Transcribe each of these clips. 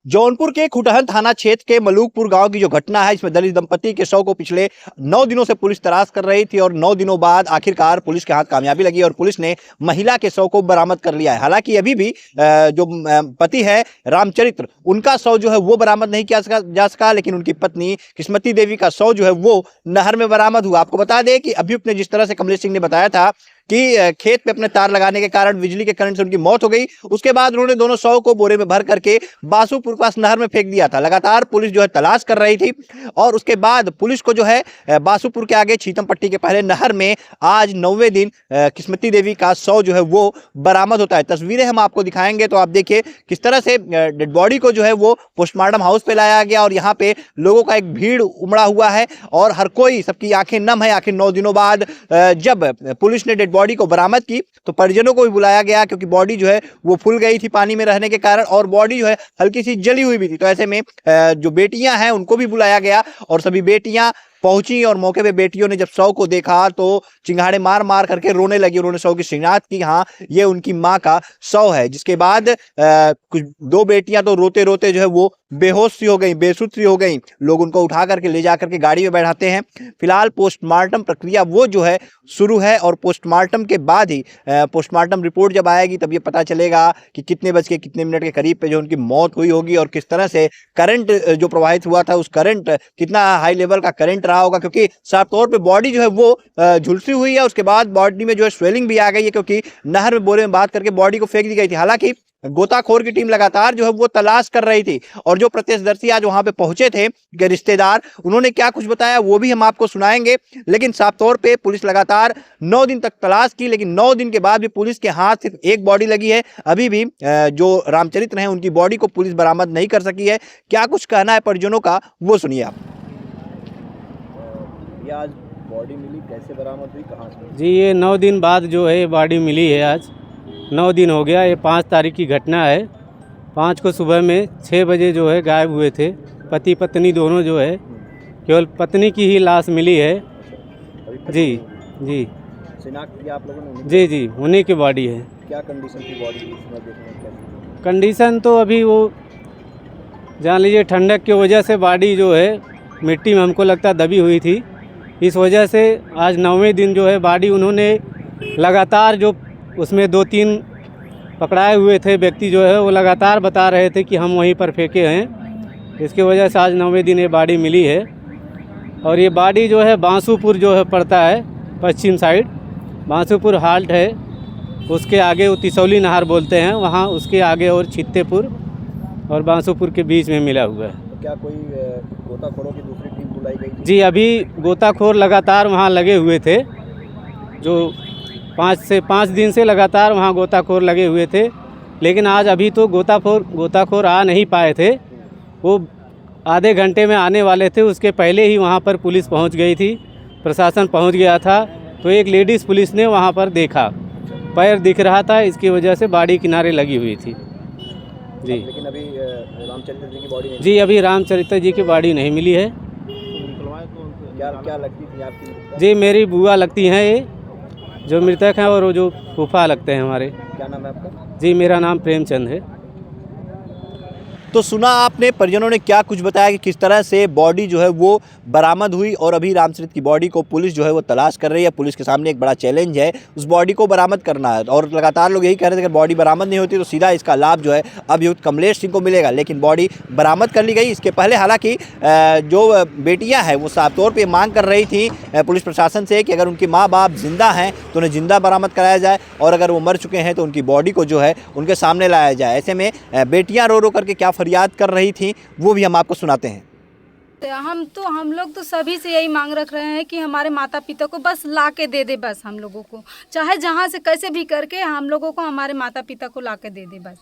जौनपुर के खुटहन थाना क्षेत्र के मलूकपुर गांव की जो घटना है, इसमें दलित दंपति के शव को पिछले 9 दिनों से पुलिस तलाश कर रही थी और 9 दिनों बाद आखिरकार पुलिस के हाथ कामयाबी लगी और पुलिस ने महिला के शव को बरामद कर लिया है। हालांकि अभी भी जो पति है रामचरित्र, उनका शव जो है वो बरामद नहीं किया जा सका, लेकिन उनकी पत्नी किस्मती देवी का शव जो है वो नहर में बरामद हुआ। आपको बता दें कि अभियुक्त ने जिस तरह से कमलेश सिंह ने बताया था कि खेत पे अपने तार लगाने के कारण बिजली के करंट से उनकी मौत हो गई, उसके बाद उन्होंने दोनों शव को बोरे में भर करके बासुपुर पास नहर में फेंक दिया था। लगातार पुलिस जो है तलाश कर रही थी और उसके बाद पुलिस को जो है बासुपुर के आगे छीतम पट्टी के पहले नहर में आज 9वें दिन किस्मती देवी का शव जो है वो बरामद होता है। तस्वीरें हम आपको दिखाएंगे तो आप देखिए किस तरह से डेड बॉडी को जो है वो पोस्टमार्टम हाउस पे लाया गया और यहाँ पे लोगों का एक भीड़ उमड़ा हुआ है और हर कोई, सबकी आंखें नम है। आखिर 9 दिनों बाद जब पुलिस ने डेड बॉडी को बरामद की तो परिजनों को भी बुलाया गया, क्योंकि बॉडी जो है वो फूल गई थी पानी में रहने के कारण और बॉडी जो है हल्की सी जली हुई भी थी। तो ऐसे में जो बेटियां हैं उनको भी बुलाया गया और सभी बेटियां पहुंची और मौके पे बेटियों ने जब शव को देखा तो चिंगाड़े मार मार करके रोने लगी। उन्होंने शव की शिनाख्त की, हाँ ये उनकी माँ का शव है। जिसके बाद कुछ 2 बेटियां तो रोते रोते जो है वो बेहोश सी हो गई, बेसुध सी हो गई। लोग उनको उठा करके ले जा करके गाड़ी में बैठाते हैं। फिलहाल पोस्टमार्टम प्रक्रिया वो जो है शुरू है और पोस्टमार्टम के बाद ही पोस्टमार्टम रिपोर्ट जब आएगी तब ये पता चलेगा कि कितने बज के कितने मिनट के करीब पे जो उनकी मौत हुई होगी और किस तरह से करंट जो प्रवाहित हुआ था, उस करंट कितना हाई लेवल का करंट रहा होगा, क्योंकि साफ तौर पे बॉडी जो है वो झुलसी हुई है। उसके बाद बॉडी में जो है स्वेलिंग भी आ गई है, क्योंकि नहर में बोरे में बात करके बॉडी को फेंक दी गई थी। हालांकि गोताखोर की टीम लगातार जो है वो तलाश कर रही थी और जो प्रत्यक्षदर्शी आज वहां पे पहुंचे थे के रिश्तेदार, उन्होंने क्या कुछ बताया वो भी हम आपको सुनाएंगे। लेकिन साफ तौर पे पुलिस लगातार 9 दिन तक तलाश की, लेकिन 9 दिन के बाद भी पुलिस के हाथ सिर्फ एक बॉडी लगी है। अभी भी जो रामचरित्र हैं उनकी बॉडी को पुलिस बरामद नहीं कर सकी है। क्या कुछ कहना है परिजनों का वो सुनिए आप। आज बॉडी मिली, कैसे बरामद हुई, कहाँ से? जी ये 9 दिन बाद जो है बॉडी मिली है। आज 9 दिन हो गया। ये 5 तारीख की घटना है। 5 को सुबह में 6 बजे जो है गायब हुए थे पति पत्नी दोनों जो है। केवल पत्नी की ही लाश मिली है। जी जी शिनाख्त किया आप लोगों ने? जी जी उन्हीं की बॉडी है। क्या कंडीशन थी बॉडी की? कंडीशन तो अभी वो जान लीजिए ठंडक की वजह से बॉडी जो है मिट्टी में हमको लगता दबी हुई थी। इस वजह से आज 9वें दिन जो है बॉडी उन्होंने लगातार जो उसमें 2-3 पकड़ाए हुए थे व्यक्ति जो है वो लगातार बता रहे थे कि हम वहीं पर फेंके हैं। इसके वजह से आज 9वें दिन ये बॉडी मिली है और ये बॉडी जो है बांसुपुर जो है पड़ता है पश्चिम साइड, बांसुपुर हाल्ट है, उसके आगे वो तिसौली नहर बोलते हैं वहाँ, उसके आगे और छित्तेपुर और बांसुपुर के बीच में मिला हुआ है। तो क्या कोई गोताखोरों की दूसरी टीम बुलाई गई थी? जी अभी गोताखोर लगातार वहाँ लगे हुए थे। जो 5 दिन से लगातार वहाँ गोताखोर लगे हुए थे, लेकिन आज अभी तो गोताखोर आ नहीं पाए थे। वो आधे घंटे में आने वाले थे, उसके पहले ही वहाँ पर पुलिस पहुँच गई थी, प्रशासन पहुँच गया था। तो एक लेडीज़ पुलिस ने वहाँ पर देखा, पैर दिख रहा था, इसकी वजह से बॉडी किनारे लगी हुई थी। जी लेकिन अभी रामचरित्र जी की बॉडी नहीं? जी अभी रामचरित्र जी की बॉडी नहीं मिली है। क्या लगती थी आपकी? जी मेरी बुआ लगती हैं ये जो मृतक हैं और वो जो फूफा लगते हैं हमारे। क्या नाम है आपका? जी मेरा नाम प्रेमचंद है। तो सुना आपने परिजनों ने क्या कुछ बताया कि किस तरह से बॉडी जो है वो बरामद हुई और अभी रामचरित्र की बॉडी को पुलिस जो है वो तलाश कर रही है। पुलिस के सामने एक बड़ा चैलेंज है उस बॉडी को बरामद करना है और लगातार लोग यही कह रहे थे कि बॉडी बरामद नहीं होती तो सीधा इसका लाभ जो है अभियुक्त कमलेश सिंह को मिलेगा, लेकिन बॉडी बरामद कर ली गई। इसके पहले हालांकि जो बेटियाँ हैं वो साफ तौर पर मांग कर रही थी पुलिस प्रशासन से कि अगर उनके माँ बाप जिंदा हैं तो उन्हें जिंदा बरामद कराया जाए और अगर वो मर चुके हैं तो उनकी बॉडी को जो है उनके सामने लाया जाए। ऐसे में बेटियाँ रो रो करके क्या फरियाद कर रही थी वो भी हम आपको सुनाते हैं। हम लोग तो सभी से यही मांग रख रहे हैं कि हमारे माता पिता को बस ला के दे दे, बस हम लोगों को चाहे जहाँ से कैसे भी करके हम लोगों को हमारे माता पिता को ला के दे दे, बस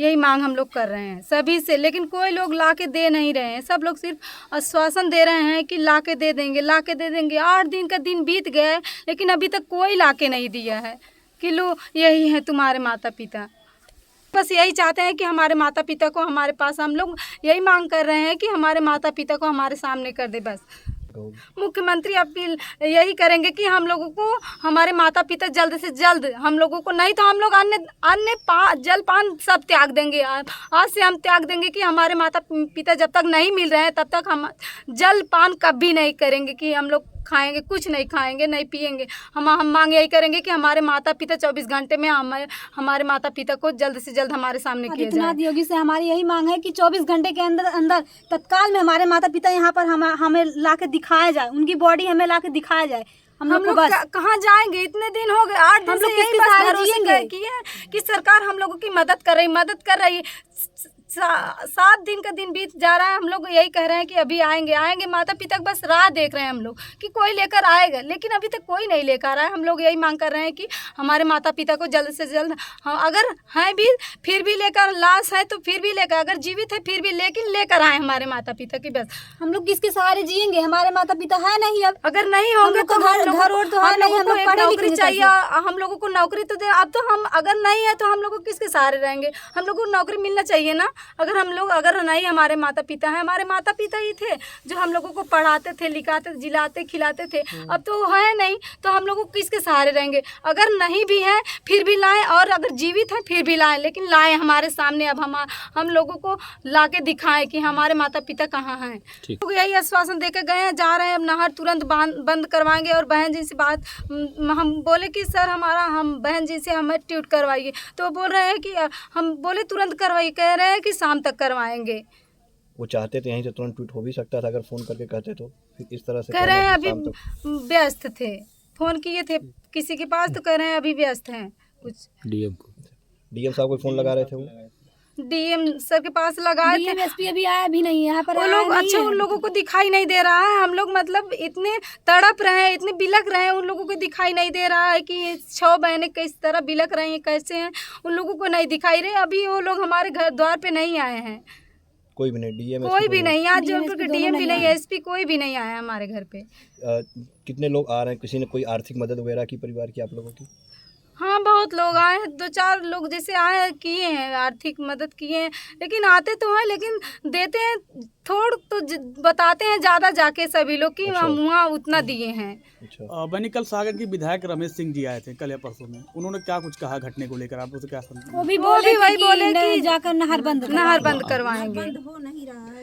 यही मांग हम लोग कर रहे हैं सभी से। लेकिन कोई लोग ला के दे नहीं रहे हैं, सब लोग सिर्फ आश्वासन दे रहे हैं कि ला के दे देंगे, ला के दे देंगे। 8 दिन का दिन बीत गए लेकिन अभी तक कोई ला के नहीं दिया है कि लो यही है तुम्हारे माता पिता। बस यही चाहते हैं कि हमारे माता पिता को हमारे पास, हम लोग यही मांग कर रहे हैं कि हमारे माता पिता को हमारे सामने कर दे बस। कहोगे? मुख्यमंत्री अपील यही करेंगे कि हम लोगों को हमारे माता पिता जल्द से जल्द हम लोगों को, नहीं तो हम लोग जलपान सब त्याग देंगे। आज से हम त्याग देंगे कि हमारे माता पिता जब तक नहीं मिल रहे हैं तब तक हम जलपान कभी नहीं करेंगे कि हम लोग खाएंगे, कुछ नहीं खाएंगे, नहीं पिएंगे। हम मांग यही करेंगे कि हमारे माता पिता 24 घंटे में हमारे माता पिता को जल्द से जल्द हमारे सामने किया जाए। आदित्यनाथ योगी से हमारी यही मांग है कि 24 घंटे के अंदर अंदर तत्काल में हमारे माता पिता यहाँ पर हमें ला के दिखाया जाए, उनकी बॉडी हमें ला के दिखाया जाए। हम लोग बस कहाँ जाएंगे? इतने दिन हो गए, 8 दिन हम लोग से यही किसके बस सहारे भरोसे जिएंगे? किए कि सरकार हम लोगों की मदद कर रही है। 7 दिन का दिन बीत जा रहा है, हम लोग यही कह रहे हैं कि अभी आएंगे। माता पिता बस राह देख रहे हैं हम लोग कि कोई लेकर आएगा, लेकिन अभी तक कोई नहीं लेकर आया। हम लोग यही मांग कर रहे हैं कि हमारे माता पिता को जल्द से जल्द, अगर हैं भी फिर भी लेकर, लाश है तो फिर भी लेकर, अगर जीवित है फिर भी लेकिन लेकर आए हमारे माता पिता की। बस हम लोग किसके सहारे जिएंगे? हमारे माता पिता है नहीं अब। अगर नहीं होंगे तो घर और तो है नहीं, हम लोग पढ़े नौकरी लिखे चाहिए। हम लोगों को नौकरी तो दे। अब तो हम अगर नहीं है तो हम लोग को किसके सहारे रहेंगे? हम लोग को नौकरी मिलना चाहिए ना। अगर नहीं हमारे माता पिता हैं, हमारे माता पिता ही थे जो हम लोगों को पढ़ाते थे, लिखाते, जिलाते, खिलाते थे। अब तो है नहीं तो हम लोगों को किसके सहारे रहेंगे? अगर नहीं भी है फिर भी लाएं, और अगर जीवित है फिर भी लाएं, लेकिन लाएं हमारे सामने। अब हम लोगों को ला के दिखाएं कि हमारे माता पिता कहाँ हैं। तो यही आश्वासन देकर गए हैं, जा रहे हैं। अब नहर तुरंत बंद करवाएंगे। और बहन जी से बात हम बोले कि सर हम बहन जी से हमें ट्यूट करवाइए, तो बोल रहे हैं कि हम बोले तुरंत करवाइए, कह रहे हैं कि शाम तक करवाएंगे। वो चाहते थे यहीं से तुरंत ट्वीट हो भी सकता था अगर फोन करके कहते तो, फिर इस तरह से कह रहे हैं अभी शाम तक। व्यस्त थे, फोन किए थे किसी के पास तो कह रहे हैं अभी व्यस्त हैं। कुछ डीएम साहब को फोन लगा रहे थे वो? डीएम सर के पास लगाए थे। डीएमएसपी अभी आया भी नहीं है यहाँ पर। वो लोग अच्छा, उन लोगों को दिखाई नहीं दे रहा है। हम लोग मतलब इतने तड़प रहे हैं, इतने बिलक रहे हैं, उन लोगों को दिखाई नहीं दे रहा है कि ये 6 बहनें किस तरह बिलक रही हैं, कैसे हैं, उन लोगों को नहीं दिखाई रहे। अभी वो लोग हमारे घर द्वार पे नहीं आए हैं, कोई भी नहीं, डीएम कोई भी नहीं। आज जौनपुर के दोनों डीएम भी नहीं नहीं, एसपी कोई भी नहीं आया हमारे घर पे। कितने लोग आ रहे हैं? किसी ने कोई आर्थिक मदद वगैरह की परिवार की आप लोगों की? हाँ, बहुत लोग आए हैं, 2-4 लोग जैसे आए हैं, किए हैं, आर्थिक मदद किए हैं। लेकिन आते तो हैं, लेकिन देते हैं थोड़ तो बताते हैं ज़्यादा जाके सभी लोग कि हम वहाँ उतना दिए हैं। अच्छा, बनी कल सागर के विधायक रमेश सिंह जी आए थे कल या परसों में, उन्होंने क्या कुछ कहा घटने को लेकर, आप उसे क्या समझते हैं? वो भी वही बोले कि जाकर नहर बंद करवाएंगे,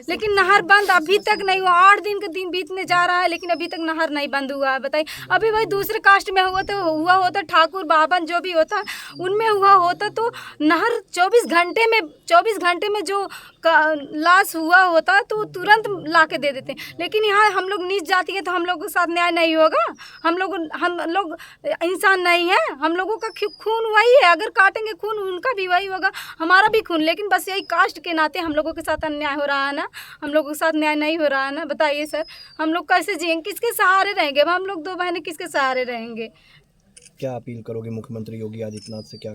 लेकिन नहर बंद अभी तक नहीं हुआ। 8 दिन का दिन बीतने जा रहा है, लेकिन अभी तक नहर नहीं बंद हुआ है। बताइए, अभी भाई दूसरे कास्ट में हुआ होता ठाकुर बावन जो भी होता उनमें हुआ होता तो नहर 24 घंटे में जो लाश हुआ होता तो तुरंत ला के दे देते। लेकिन यहाँ हम लोग नीच जाति है तो हम लोगों के साथ न्याय नहीं होगा। हम लोग इंसान नहीं है, हम लोगों का खून वही है। अगर काटेंगे खून उनका भी वही होगा, हमारा भी खून। लेकिन बस यही कास्ट के नाते हम लोगों के साथ अन्याय हो रहा है ना, हम लोगों के साथ न्याय नहीं हो रहा है ना। बताइए सर, हम लोग कैसे जिएंगे, किसके सहारे रहेंगे? अब हम लोग 2 बहनें किसके सहारे रहेंगे? क्या अपील करोगे मुख्यमंत्री योगी आदित्यनाथ से? क्या